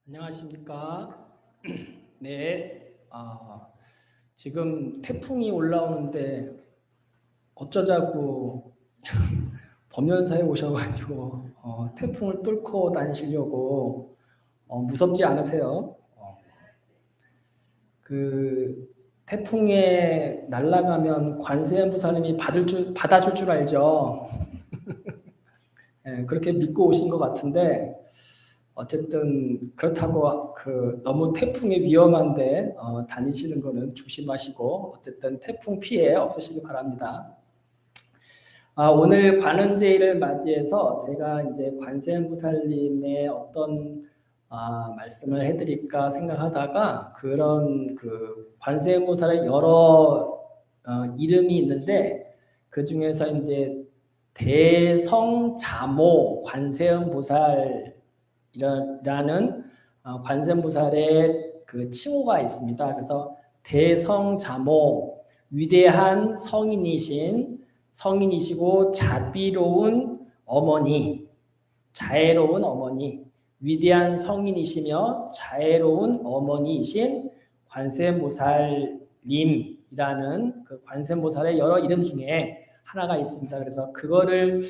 안녕하십니까? 네, 지금 태풍이 올라오는데 어쩌자고 범연사에 오셔가지고 태풍을 뚫고 다니시려고 무섭지 않으세요? 그 태풍에 날아가면 관세음보살님이 받아줄 줄 알죠? 예, 그렇게 믿고 오신 것 같은데 어쨌든 그렇다고 너무 태풍이 위험한데 다니시는 거는 조심하시고 어쨌든 태풍 피해 없으시기 바랍니다. 오늘 관음제일을 맞이해서 제가 이제 관세음보살님의 어떤 말씀을 해드릴까 생각하다가 그런 관세음보살의 여러 이름이 있는데 그 중에서 이제 대성자모 관세음보살 이라는 관세음보살의 그 칭호가 있습니다. 그래서 대성자모 위대한 성인이시고 자비로운 어머니, 자애로운 어머니, 위대한 성인이시며 자애로운 어머니이신 관세음보살님이라는 그 관세음보살의 여러 이름 중에 하나가 있습니다. 그래서 그거를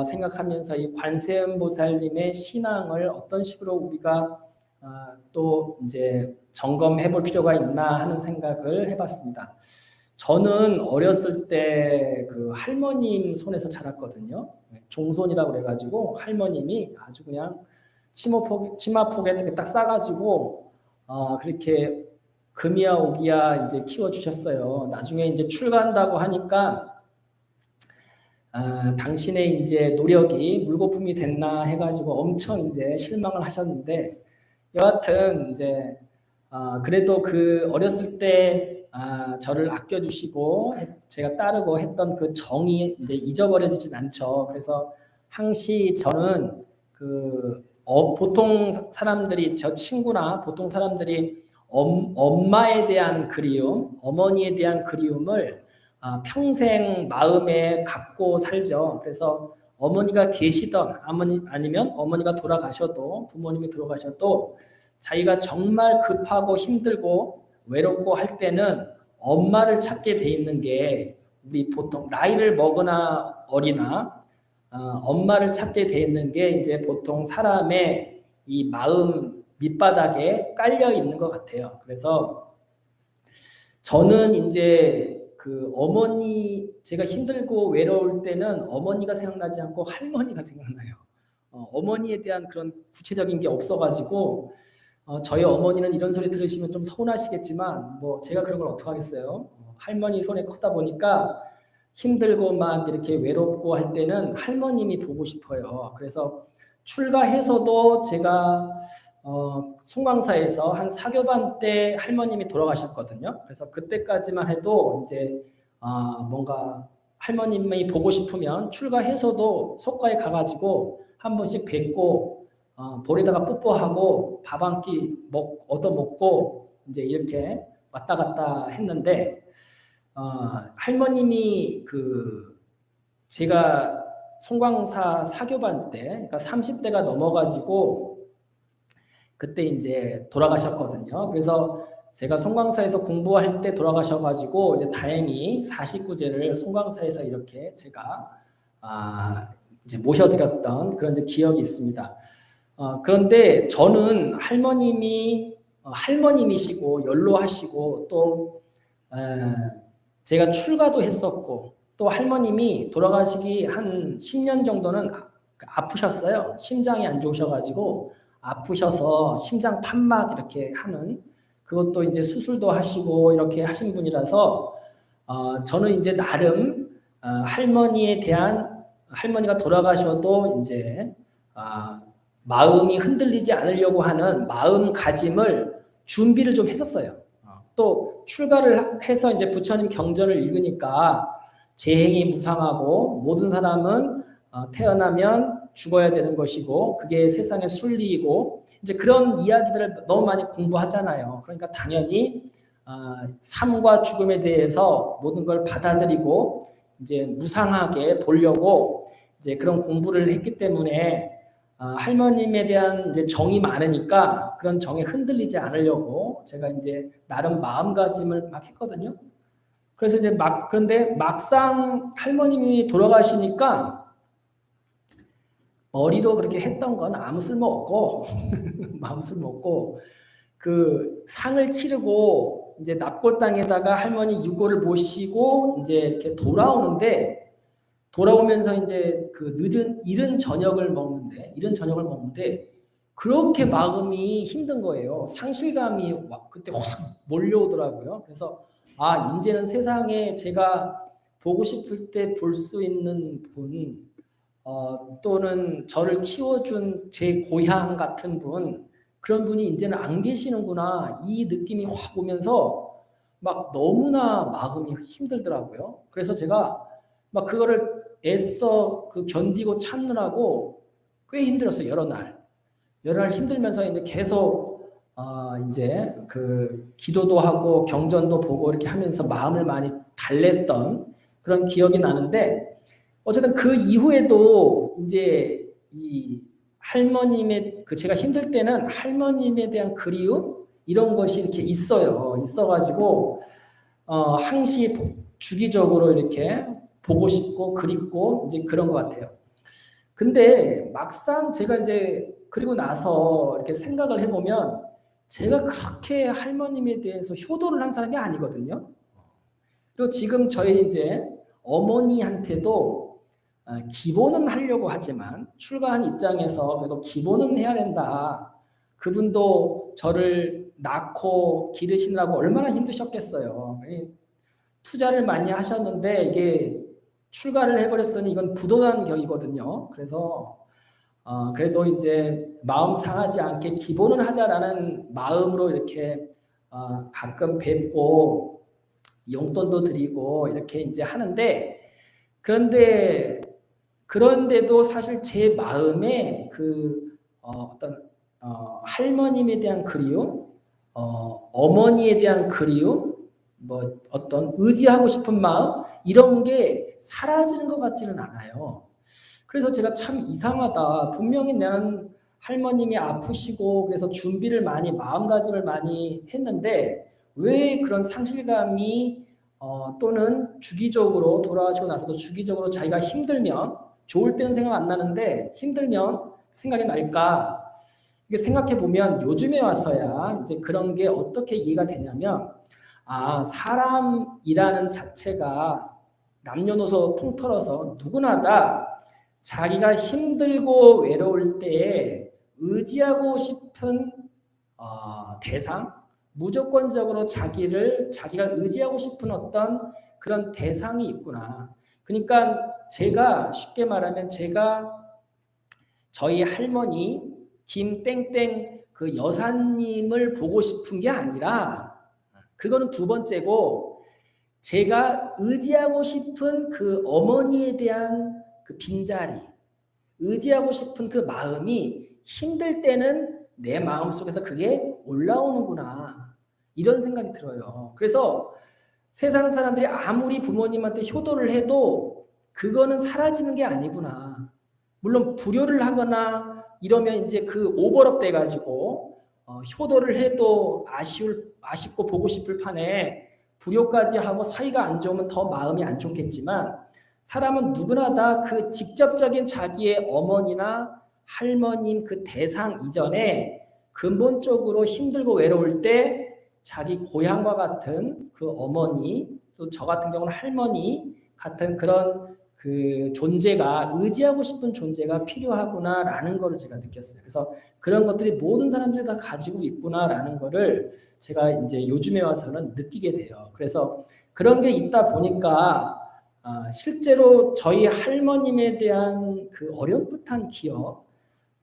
생각하면서 이 관세음보살님의 신앙을 어떤 식으로 우리가 또 이제 점검해 볼 필요가 있나 하는 생각을 해봤습니다. 저는 어렸을 때 그 할머님 손에서 자랐거든요. 종손이라고 그래가지고 할머님이 아주 그냥 치마폭에 딱 싸가지고 그렇게 금이야 오기야 이제 키워주셨어요. 나중에 이제 출가한다고 하니까 당신의 이제 노력이 물거품이 됐나 해가지고 엄청 이제 실망을 하셨는데 여하튼 이제 그래도 그 어렸을 때 저를 아껴주시고 제가 따르고 했던 그 정이 이제 잊어버려지진 않죠. 그래서 항시 저는 보통 사람들이 저 친구나 보통 사람들이 엄마에 대한 그리움, 어머니에 대한 그리움을 평생 마음에 갖고 살죠. 그래서 어머니가 계시던 아니면 어머니가 돌아가셔도 부모님이 돌아가셔도 자기가 정말 급하고 힘들고 외롭고 할 때는 엄마를 찾게 돼 있는 게 우리 보통 나이를 먹으나 어리나 엄마를 찾게 돼 있는 게 이제 보통 사람의 이 마음 밑바닥에 깔려 있는 것 같아요. 그래서 저는 이제 제가 힘들고 외로울 때는 어머니가 생각나지 않고 할머니가 생각나요. 어머니에 대한 그런 구체적인 게 없어가지고 저희 어머니는 이런 소리 들으시면 좀 서운하시겠지만 뭐 제가 그런 걸 어떡하겠어요. 할머니 손에 컸다 보니까 힘들고 막 이렇게 외롭고 할 때는 할머님이 보고 싶어요. 그래서 출가해서도 제가 송광사에서 한 4교반 때 할머님이 돌아가셨거든요. 그래서 그때까지만 해도 이제 뭔가 할머님이 보고 싶으면 출가해서도 속가에 가가지고 한 번씩 뵙고 볼에다가 뽀뽀하고 밥 한 끼 얻어먹고 이제 이렇게 왔다 갔다 했는데 할머님이 제가 송광사 4교반 때 그러니까 30대가 넘어가지고 그때 이제 돌아가셨거든요. 그래서 제가 송광사에서 공부할 때 돌아가셔가지고 이제 다행히 49제를 송광사에서 이렇게 제가 이제 모셔드렸던 그런 이제 기억이 있습니다. 그런데 저는 할머님이시고 연로하시고 또 제가 출가도 했었고 또 할머님이 돌아가시기 한 10년 정도는 아프셨어요. 심장이 안 좋으셔가지고 아프셔서 심장 판막 이렇게 하는 그것도 이제 수술도 하시고 이렇게 하신 분이라서 저는 이제 나름 할머니가 돌아가셔도 이제 마음이 흔들리지 않으려고 하는 마음가짐을 준비를 좀 했었어요. 또 출가를 해서 이제 부처님 경전을 읽으니까 재행이 무상하고 모든 사람은 태어나면 죽어야 되는 것이고 그게 세상의 순리이고 이제 그런 이야기들을 너무 많이 공부하잖아요. 그러니까 당연히 삶과 죽음에 대해서 모든 걸 받아들이고 이제 무상하게 보려고 이제 그런 공부를 했기 때문에 할머님에 대한 이제 정이 많으니까 그런 정에 흔들리지 않으려고 제가 이제 나름 마음가짐을 막 했거든요. 그래서 이제 그런데 막상 할머님이 돌아가시니까 머리로 그렇게 했던 건 아무 쓸모 없고, 아무 쓸모 없고, 그 상을 치르고 이제 납골당에다가 할머니 유골을 모시고 이제 이렇게 돌아오면서 이제 그 이른 저녁을 먹는데 그렇게 마음이 힘든 거예요. 상실감이 그때 확 몰려오더라고요. 그래서 이제는 세상에 제가 보고 싶을 때 볼 수 있는 분, 또는 저를 키워준 제 고향 같은 분, 그런 분이 이제는 안 계시는구나. 이 느낌이 확 오면서 막 너무나 마음이 힘들더라고요. 그래서 제가 막 그거를 애써 견디고 참느라고 꽤 힘들었어요. 여러 날 힘들면서 이제 계속 이제 기도도 하고 경전도 보고 이렇게 하면서 마음을 많이 달랬던 그런 기억이 나는데, 어쨌든 그 이후에도 이제 이 할머님의 제가 힘들 때는 할머님에 대한 그리움 이런 것이 이렇게 있어가지고 항시 주기적으로 이렇게 보고 싶고 그립고 이제 그런 것 같아요. 근데 막상 제가 이제 그리고 나서 이렇게 생각을 해보면 제가 그렇게 할머님에 대해서 효도를 한 사람이 아니거든요. 그리고 지금 저희 이제 어머니한테도 기본은 하려고 하지만 출가한 입장에서 그래도 기본은 해야 된다. 그분도 저를 낳고 기르시느라고 얼마나 힘드셨겠어요. 투자를 많이 하셨는데 이게 출가를 해버렸으니 이건 부도난 격이거든요. 그래서 그래도 이제 마음 상하지 않게 기본을 하자라는 마음으로 이렇게 가끔 뵙고 용돈도 드리고 이렇게 이제 하는데, 그런데도 사실 제 마음에 어떤 할머님에 대한 그리움, 어머니에 대한 그리움, 뭐 어떤 의지하고 싶은 마음 이런 게 사라지는 것 같지는 않아요. 그래서 제가 참 이상하다. 분명히 나는 할머님이 아프시고 그래서 마음가짐을 많이 했는데 왜 그런 상실감이 또는 주기적으로 돌아가시고 나서도 주기적으로 자기가 힘들면, 좋을 때는 생각 안 나는데 힘들면 생각이 날까? 이게 생각해 보면 요즘에 와서야 이제 그런 게 어떻게 이해가 되냐면, 사람이라는 자체가 남녀노소 통틀어서 누구나 다 자기가 힘들고 외로울 때에 의지하고 싶은 대상, 무조건적으로 자기가 의지하고 싶은 어떤 그런 대상이 있구나. 그러니까 제가 쉽게 말하면 저희 할머니 김땡땡 그 여사님을 보고 싶은 게 아니라, 그거는 두 번째고, 제가 의지하고 싶은 그 어머니에 대한 그 빈자리, 의지하고 싶은 그 마음이 힘들 때는 내 마음속에서 그게 올라오는구나, 이런 생각이 들어요. 그래서 세상 사람들이 아무리 부모님한테 효도를 해도 그거는 사라지는 게 아니구나. 물론 불효를 하거나 이러면 이제 오버럽 돼가지고 효도를 해도 아쉽고 보고 싶을 판에 불효까지 하고 사이가 안 좋으면 더 마음이 안 좋겠지만, 사람은 누구나 다 그 직접적인 자기의 어머니나 할머님 그 대상 이전에 근본적으로 힘들고 외로울 때 자기 고향과 같은 그 어머니, 또 저 같은 경우는 할머니 같은 그런 그 존재가, 의지하고 싶은 존재가 필요하구나라는 거를 제가 느꼈어요. 그래서 그런 것들이 모든 사람들이 다 가지고 있구나라는 거를 제가 이제 요즘에 와서는 느끼게 돼요. 그래서 그런 게 있다 보니까 실제로 저희 할머님에 대한 그 어렴풋한 기억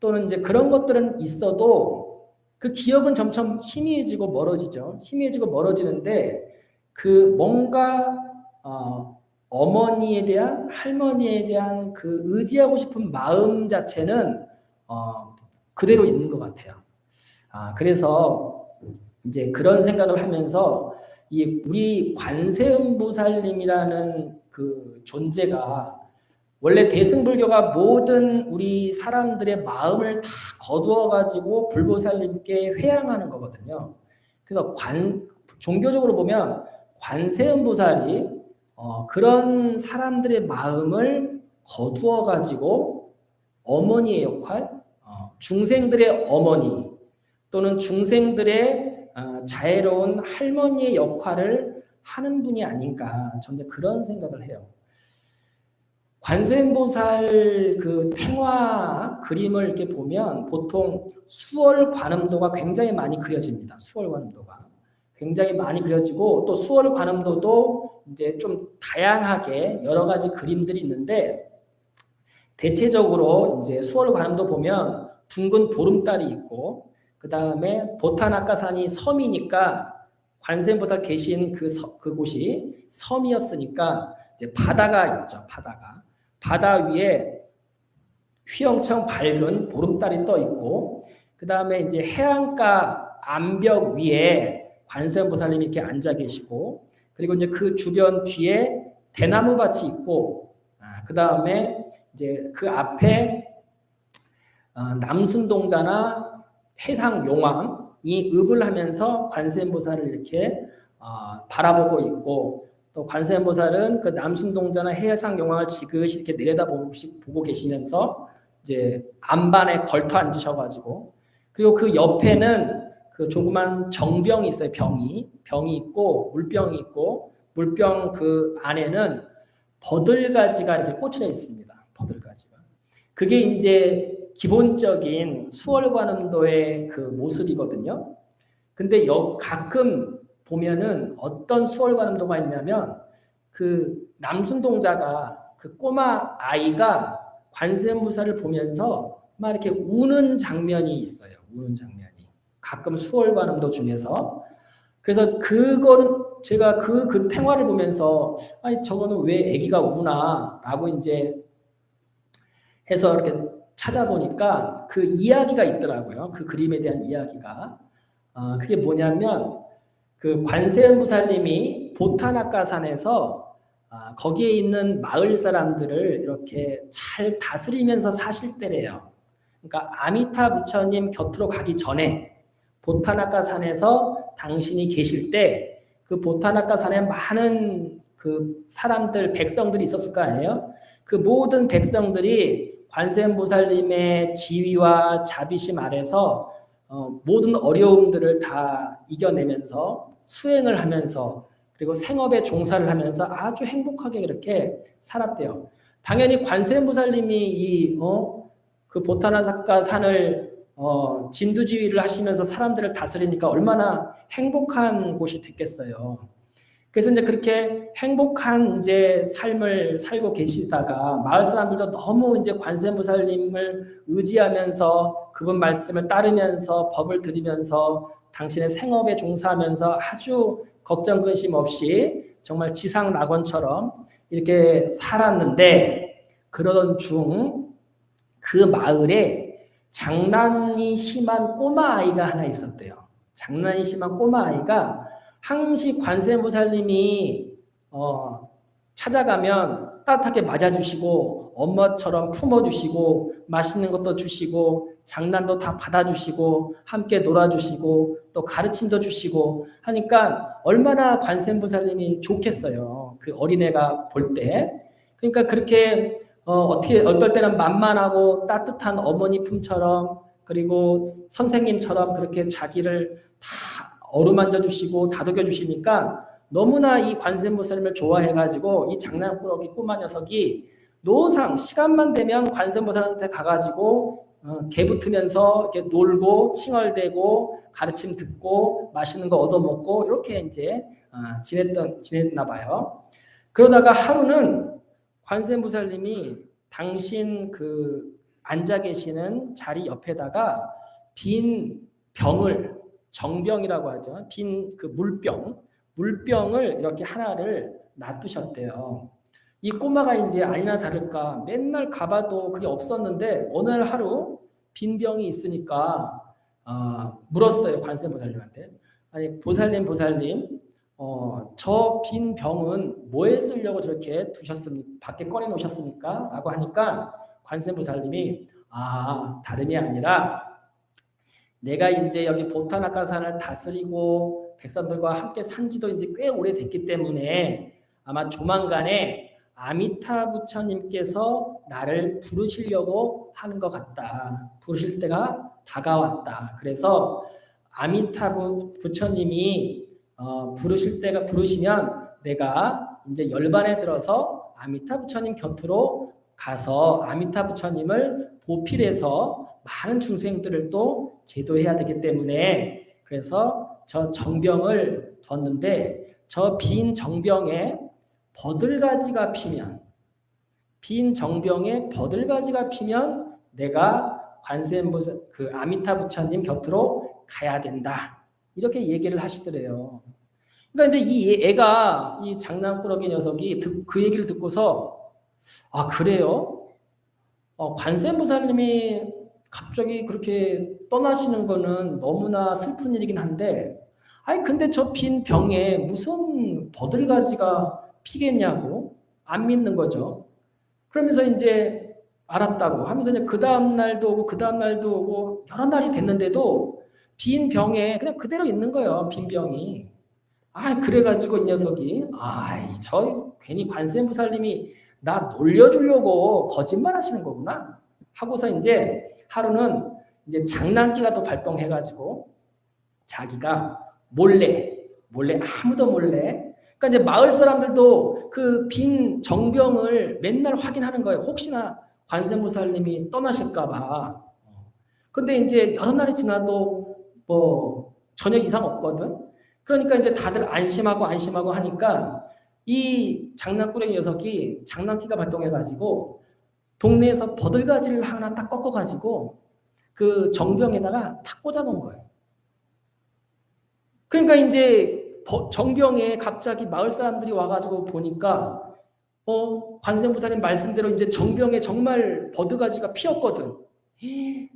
또는 이제 그런 것들은 있어도 그 기억은 점점 희미해지고 멀어지죠. 희미해지고 멀어지는데 뭔가 어머니에 대한, 할머니에 대한 그 의지하고 싶은 마음 자체는 그대로 있는 것 같아요. 그래서 이제 그런 생각을 하면서 우리 관세음보살님이라는 그 존재가 원래 대승불교가 모든 우리 사람들의 마음을 다 거두어 가지고 불보살님께 회향하는 거거든요. 그래서 종교적으로 보면 관세음보살이 그런 사람들의 마음을 거두어 가지고 어머니의 역할, 중생들의 어머니 또는 중생들의 자애로운 할머니의 역할을 하는 분이 아닌가, 저는 그런 생각을 해요. 관세음보살 그 탱화 그림을 이렇게 보면 보통 수월관음도가 굉장히 많이 그려집니다. 수월관음도가 굉장히 많이 그려지고, 또 수월관음도도 이제 좀 다양하게 여러 가지 그림들이 있는데, 대체적으로 이제 수월관음도 보면 둥근 보름달이 있고, 그 다음에 보타나카산이 섬이니까 관세음보살 계신 그곳이 섬이었으니까 이제 바다가 있죠. 바다 위에 휘영청 밝은 보름달이 떠 있고, 그 다음에 이제 해안가 암벽 위에 관세음보살님이 이렇게 앉아 계시고, 그리고 이제 그 주변 뒤에 대나무 밭이 있고, 그 다음에 이제 그 앞에 남순동자나 해상용왕이 읍을 하면서 관세음보살을 이렇게 바라보고 있고, 또 관세음보살은 그 남순동자나 해상용왕을 지그시 이렇게 내려다보고 계시면서 이제 안반에 걸터 앉으셔가지고, 그리고 그 옆에는 그 조그만 정병이 있어요. 병이 있고 물병이 있고, 물병 그 안에는 버들가지가 이렇게 꽂혀 있습니다. 버들가지가. 그게 이제 기본적인 수월관음도의 그 모습이거든요. 근데 가끔 보면은 어떤 수월관음도가 있냐면, 그 남순동자가 그 꼬마 아이가 관세음보살을 보면서 막 이렇게 우는 장면이 있어요. 우는 장면이 가끔 수월관음도 중에서. 그래서 그거는 제가 그 탱화를 보면서, 아니 저거는 왜 아기가 우나라고 이제 해서 이렇게 찾아보니까 그 이야기가 있더라고요. 그 그림에 대한 이야기가. 그게 뭐냐면, 그 관세음보살님이 보타나카산에서 거기에 있는 마을 사람들을 이렇게 잘 다스리면서 사실 때래요. 그러니까 아미타 부처님 곁으로 가기 전에 보타나카산에서 당신이 계실 때 그 보타나카산에 많은 그 사람들, 백성들이 있었을 거 아니에요? 그 모든 백성들이 관세음보살님의 지위와 자비심 아래서 모든 어려움들을 다 이겨내면서 수행을 하면서, 그리고 생업에 종사를 하면서 아주 행복하게 그렇게 살았대요. 당연히 관세음보살님이 그 보타나카산을 진두지휘를 하시면서 사람들을 다스리니까 얼마나 행복한 곳이 됐겠어요. 그래서 이제 그렇게 행복한 이제 삶을 살고 계시다가 마을 사람들도 너무 이제 관세음보살님을 의지하면서 그분 말씀을 따르면서 법을 들으면서 당신의 생업에 종사하면서 아주 걱정 근심 없이 정말 지상낙원처럼 이렇게 살았는데, 그러던 중 그 마을에 장난이 심한 꼬마 아이가 하나 있었대요. 장난이 심한 꼬마 아이가 항시 관세음보살님이 찾아가면 따뜻하게 맞아주시고, 엄마처럼 품어주시고, 맛있는 것도 주시고, 장난도 다 받아주시고, 함께 놀아주시고, 또 가르침도 주시고 하니까 얼마나 관세음보살님이 좋겠어요. 그 어린애가 볼 때. 그러니까 그렇게 어떨 때는 만만하고 따뜻한 어머니 품처럼, 그리고 선생님처럼 그렇게 자기를 다 어루만져 주시고 다독여 주시니까 너무나 이 관세음보살님을 좋아해가지고 이 장난꾸러기 꼬마 녀석이 노상 시간만 되면 관세음보살한테 가가지고 개붙으면서 이렇게 놀고 칭얼대고 가르침 듣고 맛있는 거 얻어먹고 이렇게 이제 지냈나 봐요. 그러다가 하루는 관세음보살님이 당신 그 앉아 계시는 자리 옆에다가 빈 병을, 정병이라고 하죠. 빈 그 물병을 이렇게 하나를 놔두셨대요. 이 꼬마가 이제 아니나 다를까 맨날 가봐도 그게 없었는데, 어느 날 하루 빈 병이 있으니까 물었어요. 관세음보살님한테. 아니 보살님 저 빈 병은 뭐에 쓰려고 저렇게 두셨습니까? 밖에 꺼내 놓으셨습니까? 라고 하니까 관세음보살님이 다름이 아니라 내가 이제 여기 보타나카산을 다스리고 백성들과 함께 산 지도 이제 꽤 오래됐기 때문에 아마 조만간에 아미타 부처님께서 나를 부르시려고 하는 것 같다. 부르실 때가 다가왔다. 그래서 아미타 부처님이 부르시면 내가 이제 열반에 들어서 아미타 부처님 곁으로 가서 아미타 부처님을 보필해서 많은 중생들을 또 제도해야 되기 때문에 그래서 저 정병을 뒀는데 저 빈 정병에 버들가지가 피면 빈 정병에 버들가지가 피면 내가 관세음보살 그 아미타 부처님 곁으로 가야 된다. 이렇게 얘기를 하시더래요. 그러니까 이제 이 애가 이 장난꾸러기 녀석이 그 얘기를 듣고서 그래요? 관세음보살님이 갑자기 그렇게 떠나시는 거는 너무나 슬픈 일이긴 한데 근데 저 빈 병에 무슨 버들가지가 피겠냐고 안 믿는 거죠. 그러면서 이제 알았다고 하면서 이제 그 다음 날도 오고 그 다음 날도 오고 여러 날이 됐는데도 빈 병에 그냥 그대로 있는 거예요. 빈 병이. 그래가지고 이 녀석이 저 괜히 관세음보살님이 나 놀려주려고 거짓말 하시는 거구나 하고서 이제 하루는 이제 장난기가 또 발동해가지고 자기가 몰래 아무도 몰래 그러니까 이제 마을 사람들도 그 빈 정병을 맨날 확인하는 거예요. 혹시나 관세음보살님이 떠나실까봐. 근데 이제 여러 날이 지나도 뭐 전혀 이상 없거든. 그러니까 이제 다들 안심하고 하니까 이 장난꾸러기 녀석이 장난기가 발동해가지고 동네에서 버들가지를 하나 딱 꺾어가지고 그 정병에다가 탁 꽂아놓은 거예요. 그러니까 이제 정병에 갑자기 마을 사람들이 와가지고 보니까 관세음보살님 말씀대로 이제 정병에 정말 버드가지가 피었거든.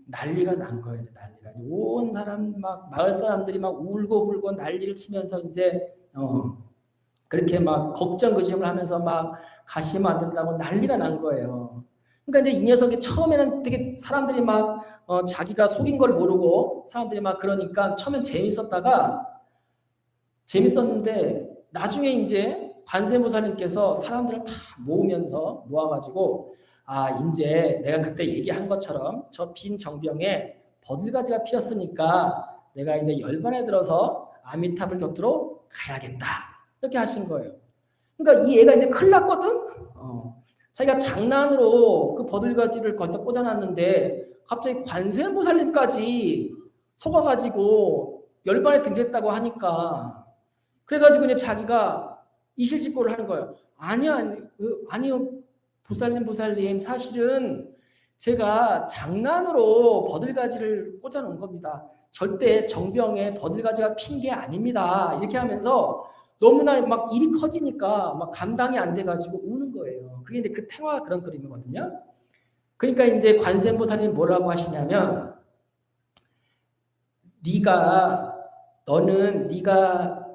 난리가 난 거예요. 난리가. 온 사람 막 마을 사람들이 막 울고 난리를 치면서 이제 그렇게 막 걱정 근심을 하면서 막 가시면 안 된다고 난리가 난 거예요. 그러니까 이제 이 녀석이 처음에는 되게 사람들이 막 자기가 속인 걸 모르고 사람들이 막 그러니까 처음엔 재밌었는데 나중에 이제 관세음보살님께서 사람들을 다 모아가지고 이제 내가 그때 얘기한 것처럼 저 빈 정병에 버들가지가 피었으니까 내가 이제 열반에 들어서 아미타불 곁으로 가야겠다. 이렇게 하신 거예요. 그러니까 이 애가 이제 큰일 났거든? 자기가 장난으로 그 버들가지를 거기다 꽂아놨는데 갑자기 관세음보살님까지 속아가지고 열반에 등겠다고 하니까 그래가지고 이제 자기가 이실직고를 하는 거예요. 아니요, 보살님, 사실은 제가 장난으로 버들가지를 꽂아놓은 겁니다. 절대 정병에 버들가지가 핀 게 아닙니다. 이렇게 하면서 너무나 막 일이 커지니까 막 감당이 안 돼가지고 우는 거예요. 그게 이제 그 태화 그런 그림이거든요. 그러니까 이제 관세음보살님이 뭐라고 하시냐면, 네가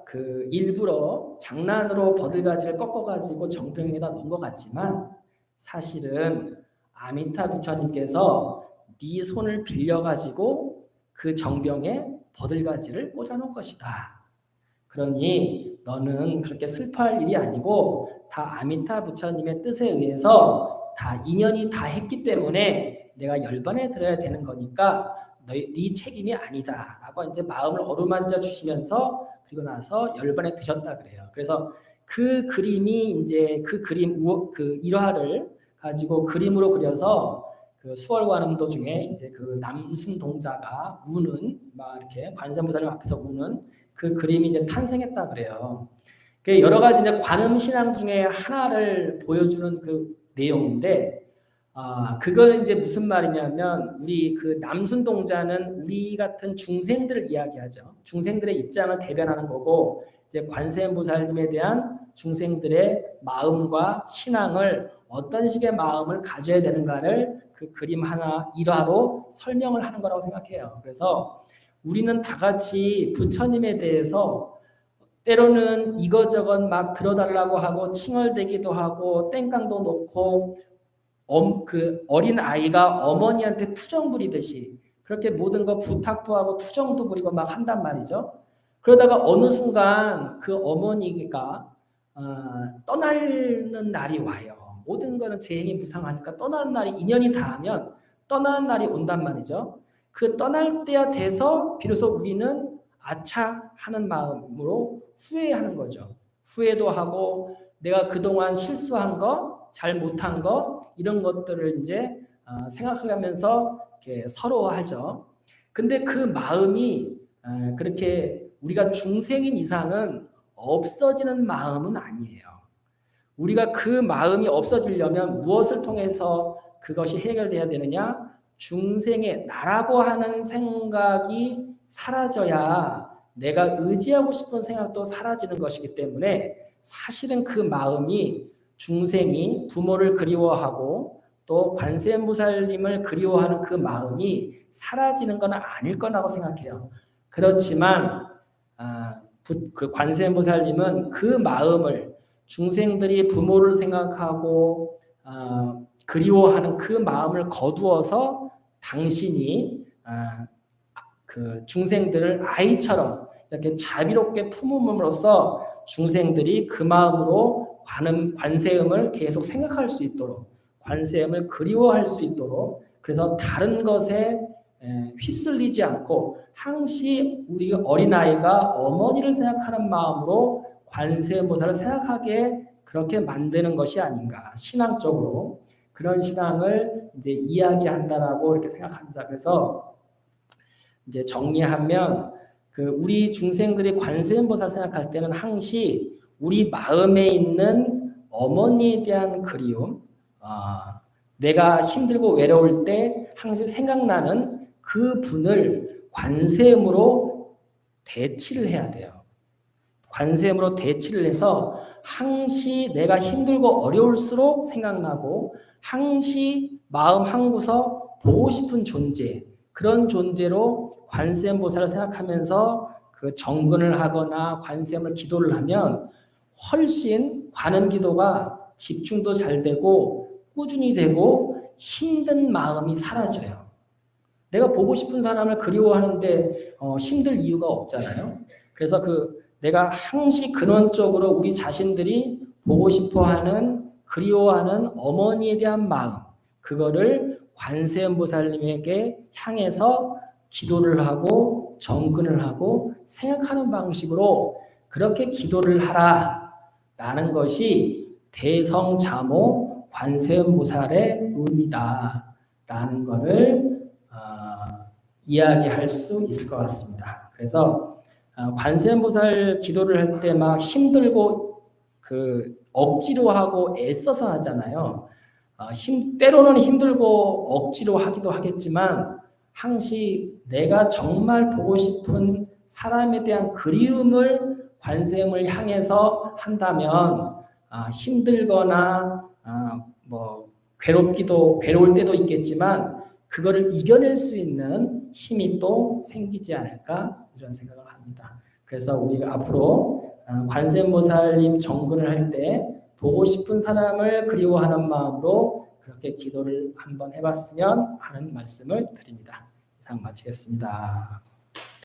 그 일부러 장난으로 버들가지를 꺾어가지고 정병에다 넣은 것 같지만 사실은 아미타 부처님께서 네 손을 빌려가지고 그 정병에 버들가지를 꽂아놓은 것이다. 그러니 너는 그렇게 슬퍼할 일이 아니고 다 아미타 부처님의 뜻에 의해서 다 인연이 다 했기 때문에 내가 열반에 들어야 되는 거니까 네 책임이 아니다 라고 이제 마음을 어루만져 주시면서 그리고 나서 열반에 드셨다 그래요. 그래서 그 그림이 이제 그 일화를 가지고 그림으로 그려서 그 수월관음도 중에 이제 그 남순동자가 우는 막 이렇게 관세음보살님 앞에서 우는 그 그림이 이제 탄생했다 그래요. 여러 가지 이제 관음 신앙 중에 하나를 보여주는 그 내용인데, 그거는 이제 무슨 말이냐면 우리 그 남순동자는 우리 같은 중생들을 이야기하죠. 중생들의 입장을 대변하는 거고 이제 관세음보살님에 대한 중생들의 마음과 신앙을 어떤 식의 마음을 가져야 되는가를 그 그림 하나 일화로 설명을 하는 거라고 생각해요. 그래서 우리는 다 같이 부처님에 대해서 때로는 이거저것 막 들어달라고 하고 칭얼대기도 하고 땡깡도 놓고 그 어린 아이가 어머니한테 투정 부리듯이 그렇게 모든 거 부탁도 하고 투정도 부리고 막 한단 말이죠. 그러다가 어느 순간 그 어머니가 떠나는 날이 와요. 모든 거는 제 힘이 무상하니까 떠나는 날이 인연이 닿으면 떠나는 날이 온단 말이죠. 그 떠날 때야 돼서 비로소 우리는 아차 하는 마음으로 후회하는 거죠. 후회도 하고 내가 그동안 실수한 거, 잘 못한 거 이런 것들을 이제 생각하면서 이렇게 서로 하죠. 근데 그 마음이 그렇게 우리가 중생인 이상은 없어지는 마음은 아니에요. 우리가 그 마음이 없어지려면 무엇을 통해서 그것이 해결돼야 되느냐? 중생의 나라고 하는 생각이 사라져야 내가 의지하고 싶은 생각도 사라지는 것이기 때문에 사실은 그 마음이 중생이 부모를 그리워하고 또 관세음보살님을 그리워하는 그 마음이 사라지는 건 아닐 거라고 생각해요. 그렇지만 그 관세음보살님은 그 마음을 중생들이 부모를 생각하고 그리워하는 그 마음을 거두어서 당신이 그 중생들을 아이처럼 이렇게 자비롭게 품음으로써 중생들이 그 마음으로 관세음을 계속 생각할 수 있도록 관세음을 그리워할 수 있도록 그래서 다른 것에 휩쓸리지 않고 항시 우리 어린아이가 어머니를 생각하는 마음으로 관세음보살을 생각하게 그렇게 만드는 것이 아닌가 신앙적으로 그런 신앙을 이제 이야기한다라고 이렇게 생각합니다. 그래서 이제 정리하면 그 우리 중생들이 관세음보살 생각할 때는 항시 우리 마음에 있는 어머니에 대한 그리움, 내가 힘들고 외로울 때 항상 생각나는 그 분을 관세음으로 대치를 해야 돼요. 관세음으로 대치를 해서 항시 내가 힘들고 어려울수록 생각나고 항시 마음 한구석 보고 싶은 존재 그런 존재로 관세음보살을 생각하면서 그 정근을 하거나 관세음을 기도를 하면 훨씬 관음기도가 집중도 잘 되고 꾸준히 되고 힘든 마음이 사라져요. 내가 보고 싶은 사람을 그리워하는데 힘들 이유가 없잖아요. 그래서 내가 항시 근원적으로 우리 자신들이 보고 싶어하는 그리워하는 어머니에 대한 마음 그거를 관세음보살님에게 향해서 기도를 하고 정근을 하고 생각하는 방식으로 그렇게 기도를 하라라는 것이 대성자모 관세음보살의 의미다라는 것을 이야기할 수 있을 것 같습니다. 그래서 관세음보살 기도를 할 때 막 힘들고 억지로 하고 애써서 하잖아요. 때로는 힘들고 억지로 하기도 하겠지만 항시 내가 정말 보고 싶은 사람에 대한 그리움을 관세음을 향해서 한다면 힘들거나 괴로울 때도 있겠지만 그거를 이겨낼 수 있는 힘이 또 생기지 않을까 이런 생각을 합니다. 그래서 우리가 앞으로 관세음보살님 정근을 할 때 보고 싶은 사람을 그리워하는 마음으로 그렇게 기도를 한번 해봤으면 하는 말씀을 드립니다. 이상 마치겠습니다.